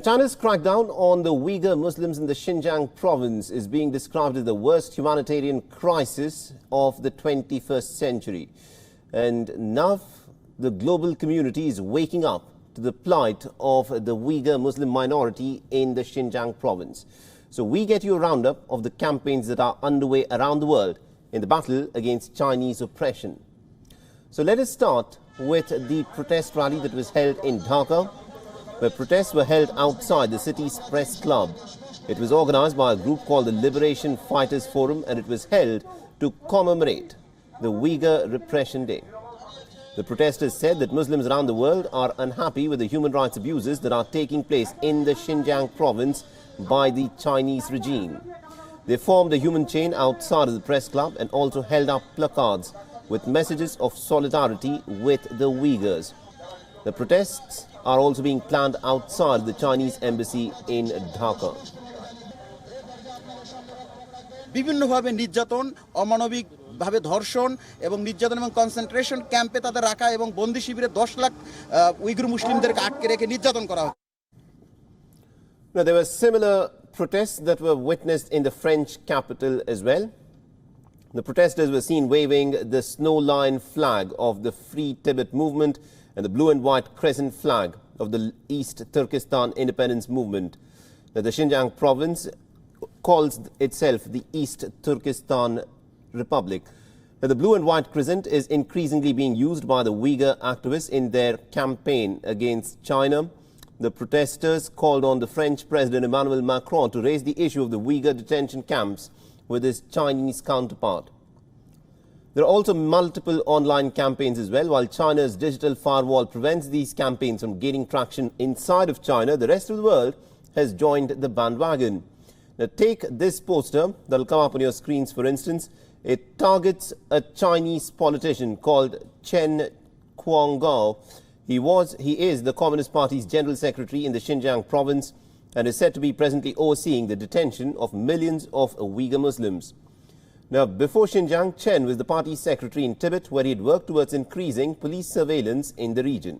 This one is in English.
China's crackdown on the Uyghur Muslims in the Xinjiang province is being described as the worst humanitarian crisis of the 21st century. And now the global community is waking up to the plight of the Uyghur Muslim minority in the Xinjiang province. So we get you a roundup of the campaigns that are underway around the world in the battle against Chinese oppression. So let us start with the protest rally that was held in Dhaka, where protests were held outside the city's press club. It was organized by a group called the Liberation Fighters Forum, and it was held to commemorate the Uyghur Repression Day. The protesters said that Muslims around the world are unhappy with the human rights abuses that are taking place in the Xinjiang province by the Chinese regime. They formed a human chain outside of the press club and also held up placards with messages of solidarity with the Uyghurs. The protests are also being planned outside the Chinese embassy in Dhaka. বিভিন্নভাবে নির্যাতন, অমানবিক ভাবে ধর্ষণ এবং নির্যাতন এবং concentration ক্যাম্পে তাদের রাখা এবং বন্দি শিবিরে 10 লাখ উইঘুর মুসলিমদেরকে আটকে রেখে নির্যাতন করা হয়। Now, there were similar protests that were witnessed in the French capital as well. The protesters were seen waving the snow line flag of the Free Tibet movement and the blue and white crescent flag of the East Turkestan independence movement. Now, the Xinjiang province calls itself the East Turkestan Republic. Now, the blue and white crescent is increasingly being used by the Uyghur activists in their campaign against China. The protesters called on the French President Emmanuel Macron to raise the issue of the Uyghur detention camps with his Chinese counterpart. There are also multiple online campaigns as well. While China's digital firewall prevents these campaigns from gaining traction inside of China, the rest of the world has joined the bandwagon. Now, take this poster that will come up on your screens, for instance. It targets a Chinese politician called Chen Quanghao. He is the Communist Party's General Secretary in the Xinjiang province and is said to be presently overseeing the detention of millions of Uyghur Muslims. Now, before Xinjiang, Chen was the party's secretary in Tibet, where he had worked towards increasing police surveillance in the region.